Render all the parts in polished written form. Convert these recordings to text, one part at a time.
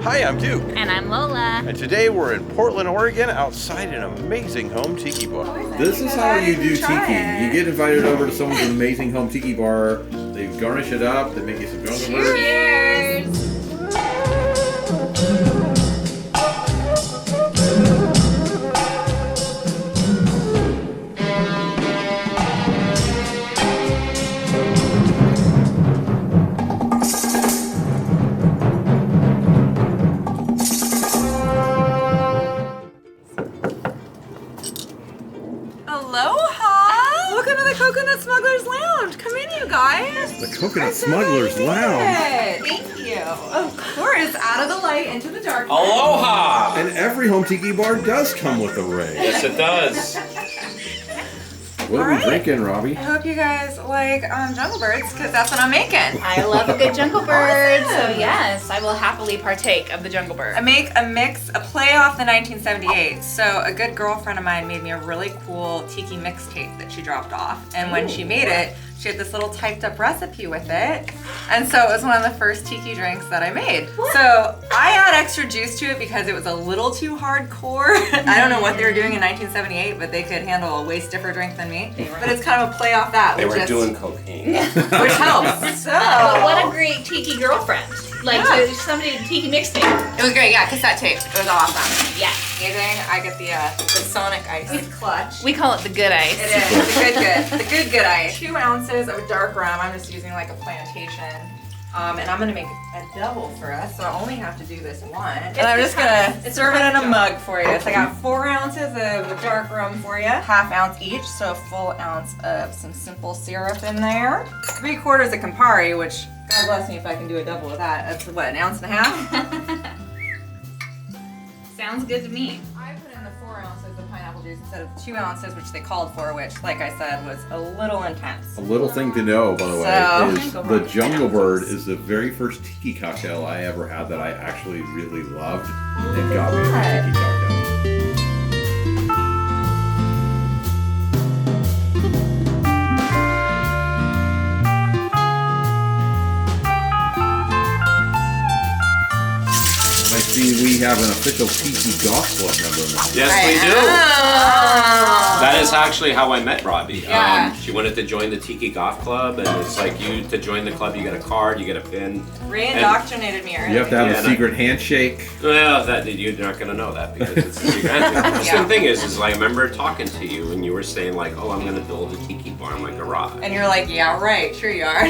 Hi, I'm Duke. And I'm Lola. And today we're in Portland, Oregon, outside an amazing home tiki bar. This is how you do tiki. You get invited over to someone's amazing home tiki bar. They garnish it up. They make you some jungle birds. Cheers! Aloha! Welcome to the Coconut Smugglers Lounge. Come in, you guys. The Coconut Smugglers Lounge. Thank you. Of course, out of the light into the darkness. Aloha! And every home tiki bar does come with a ray. Yes, it does. What are we drinking, Robbie? I hope you guys like jungle birds, because that's what I'm making. I love a good jungle bird, so yes, I will happily partake of the jungle bird. I make a mix, a play off the 1978. So a good girlfriend of mine made me a really cool tiki mixtape that she dropped off. And when she made it, she had this little typed up recipe with it. And so it was one of the first tiki drinks that I made. So I add extra juice to it because it was a little too hardcore. I don't know what they were doing in 1978, but they could handle a way stiffer drink than me. But it's kind of a play off that. They were doing cocaine. Which helps. So. But what a great tiki girlfriend. Like, somebody did a tiki mixtape. It was great, yeah, cassette tape. It was awesome. Yeah. Amazing. I get the Sonic Ice clutch. We call it the good ice. It is, the good ice. 2 ounces of dark rum. I'm just using like a plantation. And I'm gonna make a double for us, so I only have to do this one. And I'm just gonna serve it in a mug for you. So I got 4 ounces of the dark rum for you, ½ ounce each, so a full ounce of some simple syrup in there. 3/4 of Campari, which God bless me if I can do a double of that. That's what, 1.5 ounces? Sounds good to me. I put in the 4 ounces of pineapple juice instead of 2 ounces, which they called for, which, like I said, was a little intense. A little thing to know, by the way, is the Jungle Bird is the very first tiki cocktail I ever had that I actually really loved. It got me a tiki cocktail. I see we have an official tiki golf club member now. Yes, we do. Oh. That is actually how I met Robbie. Yeah. She wanted to join the Tiki Golf Club, and it's like to join the club, you get a card, you get a pin. Re-indoctrinated me early. You have to have Yeah, a secret handshake. Well, you're not gonna know that because it's a secret. The same thing is like I remember talking to you, and you were saying like, "Oh, I'm gonna build a tiki bar in my garage." And you're like, yeah, right, sure you are.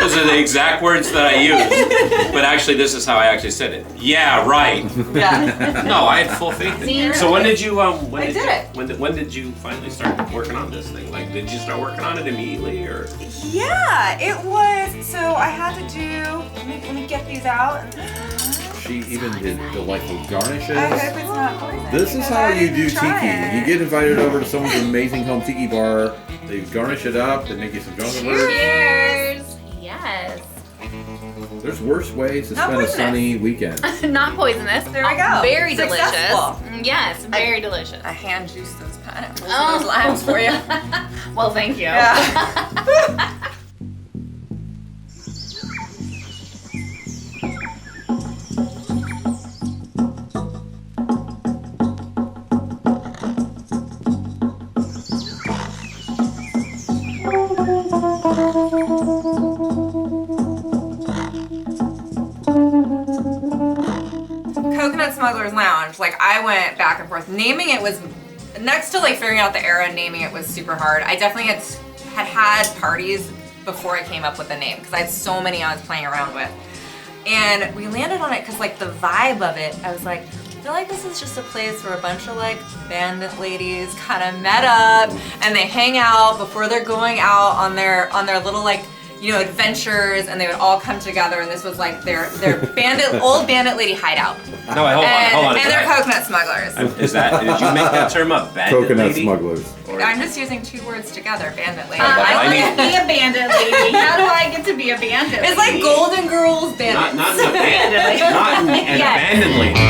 Those are the exact words that I used. But actually, this is how I actually said it. Yeah, right. Yeah. No, I had full faith in you. So when did you when did you finally start working on this thing? Like, did you start working on it immediately, or? Yeah, it was. So I had to do. Let me get these out. She even did delightful garnishes. I hope it's not poison. This is how you do tiki. You get invited over to someone's amazing home tiki bar. They garnish it up. They make you some jungle birds. Cheers! Yes. There's worse ways to Not spend a poisonous. sunny weekend. Not poisonous. There we go. Very Successful. delicious. Yes, very delicious. I hand juiced those pineapples Oh. and those limes for you. Well, thank you. Yeah. Coconut Smugglers Lounge, like I went back and forth. Naming it was, next to like figuring out the era, naming it was super hard. I definitely had parties before I came up with the name because I had so many I was playing around with. And we landed on it because like the vibe of it, I was like, I feel like this is just a place where a bunch of like bandit ladies kind of met up and they hang out before they're going out on their little like, you know, adventures, and they would all come together, and this was like their old bandit lady hideout. No, hold on. And they're coconut smugglers. Did you make that term up, bandit Coconut lady? smugglers. I'm just using 2 words together, bandit lady. I want to be a bandit lady. How do I get to be a bandit lady? It's like Golden Girls bandits. Not an abandoned, not an Yes. abandoned lady,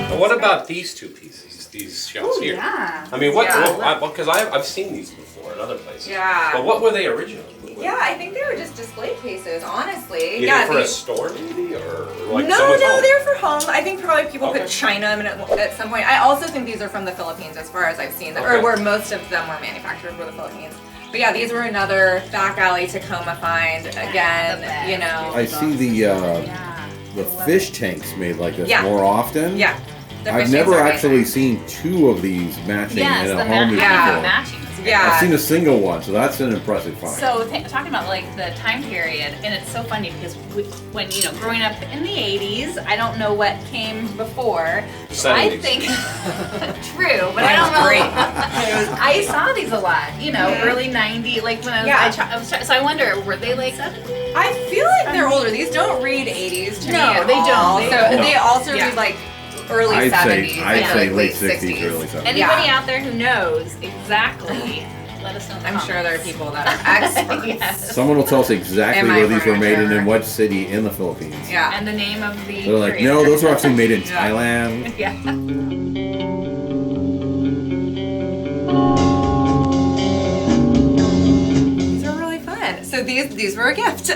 but what about these two pieces, these shells here? Yeah. I mean, what? Yeah. Because I've seen these before. and other places. Yeah. But what were they originally? Yeah, I think they were just display cases, honestly. Either yeah, for a store maybe, or like no, someone's home? they're for home. I think probably people Okay. could china them at some point. I also think these are from the Philippines as far as I've seen, or Okay. where most of them were manufactured for the Philippines. But yeah, these were another back alley Tacoma find. Again, you know. I see the fish tanks made like this Yeah. more often. Yeah. The I've fish never tanks are actually amazing. seen two of these matching Yes, in the a home before. matching. Yeah. I've seen a single one, so that's an impressive find. So talking about like the time period, and it's so funny because when growing up in the 80s, I don't know what came before. So I 70s. think true, but I don't know. Great. I saw these a lot, early 90s, like when I was so I wonder, were they like 70s? I feel like they're older. These don't read 80s to me No, at they all. don't. So No. they also Yeah. read like early I'd 70s. say, I'd and, say like, late 60s, early 70s. Anybody out there who knows exactly, let us know in the I'm sure there are comments. people that are experts. Yes. Someone will tell us exactly In my where these were made and furniture. in what city in the Philippines. Yeah. And the name of the They're like, creator. no, those were actually made in Yeah. Thailand. Yeah. These are really fun. So these were a gift.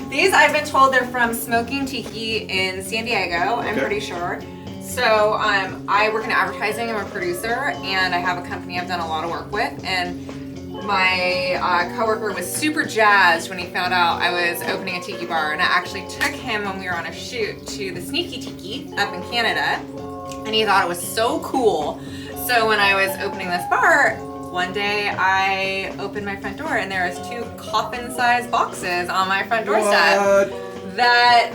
These I've been told they're from Smoking Tiki in San Diego, I'm Okay. pretty sure. So I work in advertising, I'm a producer, and I have a company I've done a lot of work with. And my coworker was super jazzed when he found out I was opening a tiki bar, and I actually took him when we were on a shoot to the Sneaky Tiki up in Canada, and he thought it was so cool. So when I was opening this bar, one day I opened my front door and there was 2 coffin-sized boxes on my front doorstep that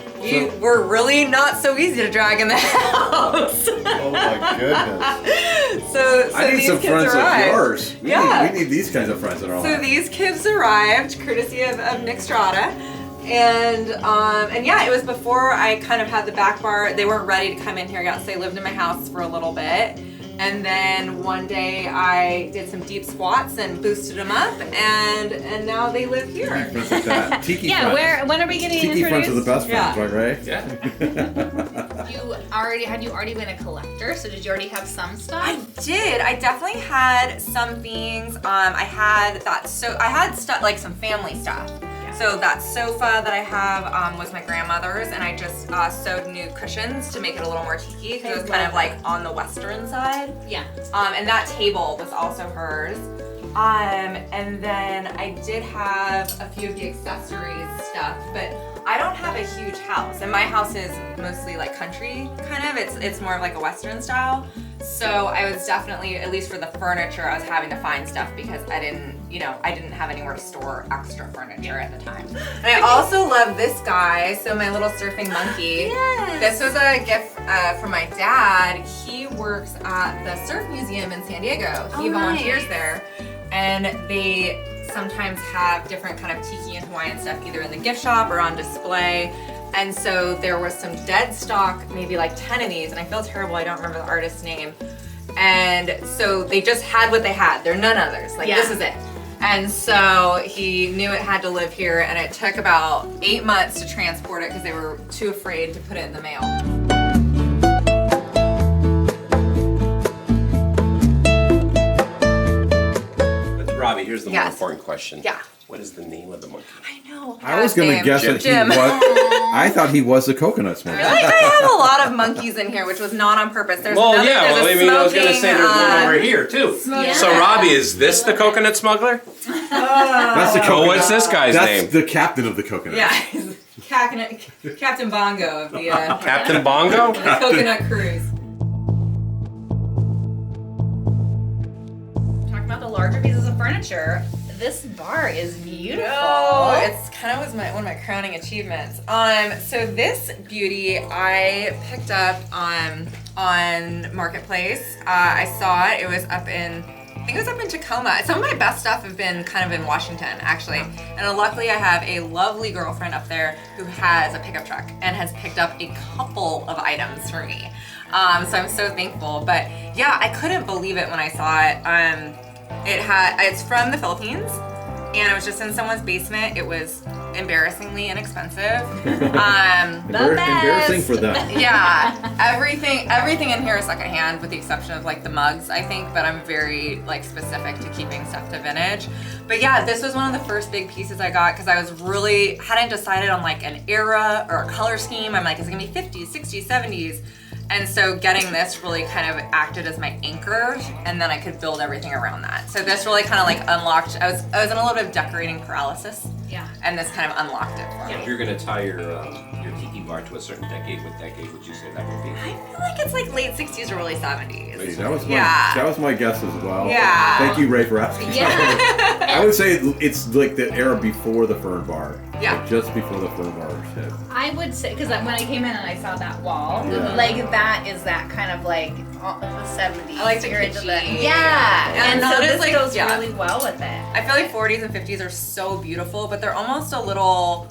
were really not so easy to drag in the house. Oh my goodness. So I need these some kids friends arrived. of yours. Yeah. We need these kinds of friends in our So life. these kids arrived, courtesy of Nick Strada. And yeah, it was before I kind of had the back bar. They weren't ready to come in here yet, so they lived in my house for a little bit. And then one day I did some deep squats and boosted them up, and now they live here. Friends like that. Tiki Yeah, friends. when are we getting Tiki friends are the introduced? best friends, right, Ray? Yeah. Had you already been a collector? So did you already have some stuff? I did. I definitely had some things. I had like some family stuff. So that sofa that I have was my grandmother's, and I just sewed new cushions to make it a little more tiki because it was kind of like on the western side. Yeah. And that table was also hers. And then I did have a few of the accessories stuff, but I don't have a huge house, and my house is mostly like country kind of. It's more of like a western style. So I was definitely, at least for the furniture, I was having to find stuff because I didn't have anywhere to store extra furniture at the time. And I also love this guy, so my little surfing monkey. Yes. This was a gift from my dad. He works at the Surf Museum in San Diego. He volunteers there, and they sometimes have different kind of tiki and Hawaiian stuff either in the gift shop or on display. And so there was some dead stock, maybe like 10 of these, and I feel terrible, I don't remember the artist's name. And so they just had what they had. They're none others. Like, this is it. And so he knew it had to live here, and it took about 8 months to transport it because they were too afraid to put it in the mail. But Robbie, here's the more Yes. important question. Yeah. What is the name of the monkey? I know. I was going to guess that he Jim. was. I thought he was the coconut smoker. I feel like I have a lot of monkeys in here, which was not on purpose. There's Well, another, yeah. there's Well, a I mean, I was going to smoking, say there's one over here too. Yeah. So Robbie, is this the coconut smuggler? That's the Oh, coconut. what's this guy's That's name? the captain of the coconut. Yeah, he's Captain Bongo of the Captain Bongo? the coconut cruise. Talking about the larger pieces of furniture, this bar is beautiful. Oh, it's kind of was one of my crowning achievements. So this beauty I picked up on Marketplace. I saw it. It was up in, I think it was up in Tacoma. Some of my best stuff have been kind of in Washington, actually. And luckily I have a lovely girlfriend up there who has a pickup truck and has picked up a couple of items for me. So I'm so thankful. But yeah, I couldn't believe it when I saw it. It's from the Philippines. and it was just in someone's basement. It was embarrassingly inexpensive. Embarrassing for them. Yeah, everything in here is secondhand with the exception of like the mugs, I think, but I'm very like specific to keeping stuff to vintage. But yeah, this was one of the first big pieces I got because I was really, hadn't decided on like an era or a color scheme. I'm like, is it gonna be 50s, 60s, 70s? And so getting this really kind of acted as my anchor, and then I could build everything around that. So this really kind of like unlocked, I was in a little bit of decorating paralysis. Yeah. And this kind of unlocked it for me. If you're gonna tie your tiki bar to a certain decade, what decade would you say that would be? I feel like it's like late 60s or early 70s. Hey, that was my guess as well. Yeah. Thank you, Ray, for asking. Yeah. I would say it's like the era before the fern bar. Yeah. Like just before the fern bar was hit. I would say, because when I came in and I saw that wall, Yeah. like that is that kind of like the 70s. I like the You're into kitschy. Yeah. And And so that is this like- goes yeah. really well with it. I feel like 40s and 50s are so beautiful, but they're almost a little,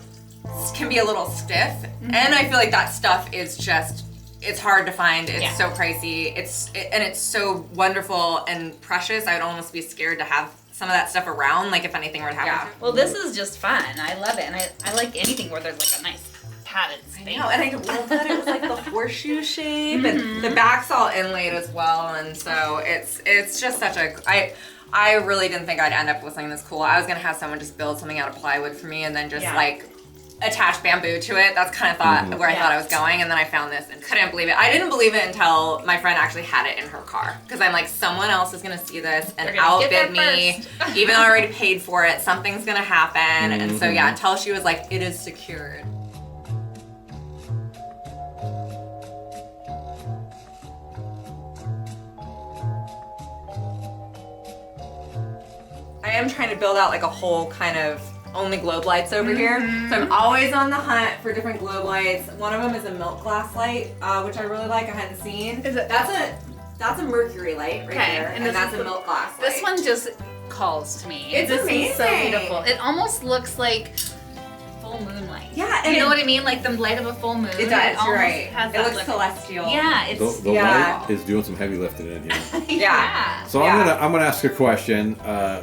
can be a little stiff. And I feel like that stuff is just, it's hard to find. It's Yeah. so pricey. And it's so wonderful and precious. I would almost be scared to have some of that stuff around, like if anything were to happen. Yeah. Well, this is just fun. I love it. And I like anything where there's like a nice padded space. No, and I love that it was like the horseshoe shape, and the back's all inlaid as well, and so it's just such a. I really didn't think I'd end up with something this cool. I was gonna have someone just build something out of plywood for me, and then just like attach bamboo to it. That's kind of where I thought I was going, and then I found this and couldn't believe it. I didn't believe it until my friend actually had it in her car, because I'm like, someone else is gonna see this and They're gonna get outbid there me, even though I already paid for it. Something's gonna happen, and so yeah, until she was like, it is secured. I am trying to build out like a whole kind of only globe lights over here. So I'm always on the hunt for different globe lights. One of them is a milk glass light, which I really like. I hadn't seen. Is it- That's a mercury light right Okay, there, and and this that's is a milk glass light. This one just calls to me. It's this is so amazing. beautiful. It almost looks like full moonlight. Yeah, You and know it- what I mean? Like the light of a full moon. It does. You're almost right. has It that looks look. celestial. Yeah, it's The Yeah. light is doing some heavy lifting in here. Yeah. So Yeah. I'm gonna ask a question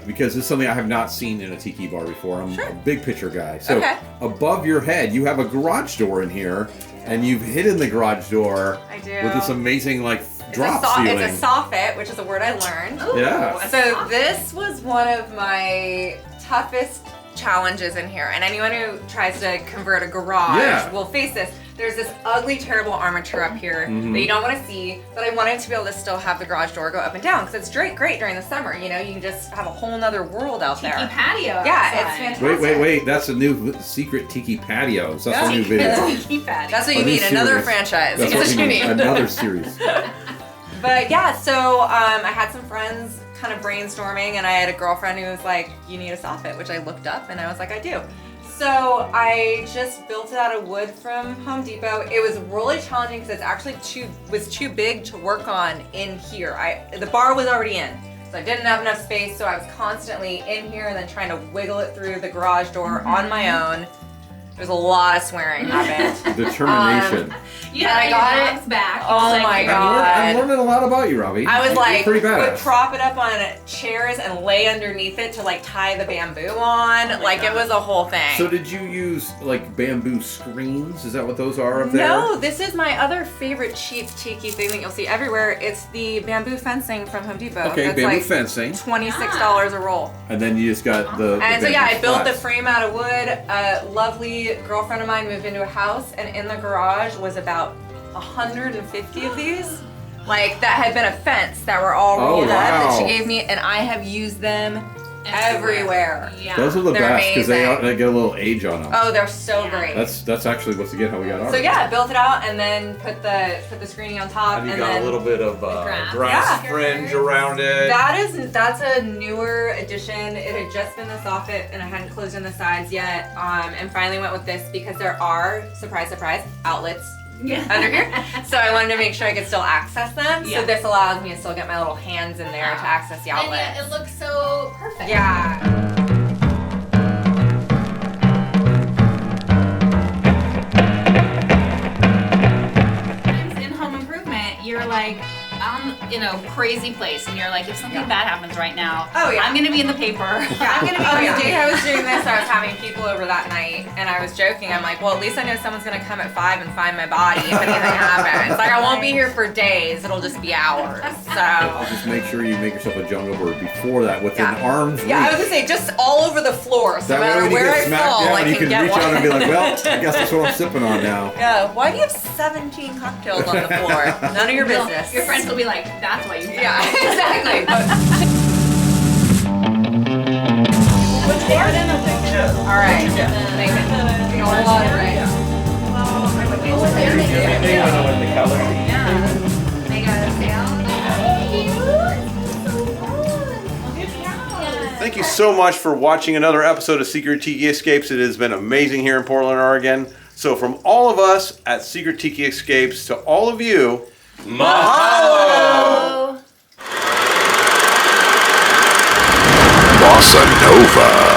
because this is something I have not seen in a tiki bar before. I'm a big picture guy. So Okay. above your head, you have a garage door in here, and you've hidden the garage door I do. with this amazing like drop It's ceiling. a soffit, which is a word I learned. Ooh, Yeah. a So soft- this was one of my toughest challenges in here, and anyone who tries to convert a garage Yeah. will face this. There's this ugly, terrible armature up here Mm-hmm. that you don't want to see, but I wanted to be able to still have the garage door go up and down, because it's great during the summer, you know, you can just have a whole nother world out Tiki there. patio. Yeah, it's outside. fantastic. Wait! That's a new secret tiki patios. That's a Yeah. new video. Tiki patio. That's what A you new need, another series. franchise. That's That's what you need. Another series. But yeah, so I had some friends kind of brainstorming, and I had a girlfriend who was like, you need a soffit, which I looked up, and I was like, I do. So I just built it out of wood from Home Depot. It was really challenging because it's actually too big to work on in here. The bar was already in, so I didn't have enough space, so I was constantly in here and then trying to wiggle it through the garage door on my own. There's a lot of swearing happened. Determination. Yeah, I I got got it. mom's back. Oh It's my like, God. I'm learning a lot about you, Robbie. I was You're like, pretty would badass. prop it up on chairs and lay underneath it to like tie the bamboo on. Like it was a whole thing. So did you use like bamboo screens? Is that what those are up there? No, this is my other favorite cheap tiki thing that you'll see everywhere. It's the bamboo fencing from Home Depot. Okay, That's bamboo like fencing. $26 a roll. And then you just got the And so yeah, I bamboo built the slats. frame out of wood. A lovely girlfriend of mine moved into a house, and in the garage was about 150 of these. Like that had been a fence that were all rolled up that she wow. gave me, and I have used them everywhere. Yeah. Those are the They're best because amazing. they get a little age on them. Oh, they're so Yeah. great. That's actually what's again how we got ours. So yeah, I built it out and then put the screening on top, And you and got then a little bit of grass. grass Yeah. fringe around it. that's a newer addition. It had just been the soffit and I hadn't closed in the sides yet. And finally went with this because there are, surprise, surprise, outlets Yeah. under here. So I wanted to make sure I could still access them. Yeah. So this allows me to still get my little hands in there to access the And outlets. yet it looks so perfect. Yeah. In home improvement, you're like, crazy place, and you're like, if something bad happens right now, Oh, yeah. I'm gonna be in the paper. Yeah, I'm gonna be. The day I was doing this, I was having people over that night, and I was joking. I'm like, well, at least I know someone's gonna come at 5 and find my body if anything happens. Like, I won't be here for days. It'll just be hours. So. Just make sure you make yourself a jungle bird before that, within arm's reach. Yeah, I was gonna say just all over the floor, so no matter where I fall, I you can can get reach one. out and be like, well, I guess that's what I'm sipping on now. Yeah. Why do you have 17 cocktails on the floor? None of your business. Your friends will be like, that's why you. Yeah, exactly. All right. Thank you. All right. Thank you so much for watching another episode of Secret Tiki Escapes. It has been amazing here in Portland, Oregon. So from all of us at Secret Tiki Escapes to all of you, mahalo! Oh. Bossanova.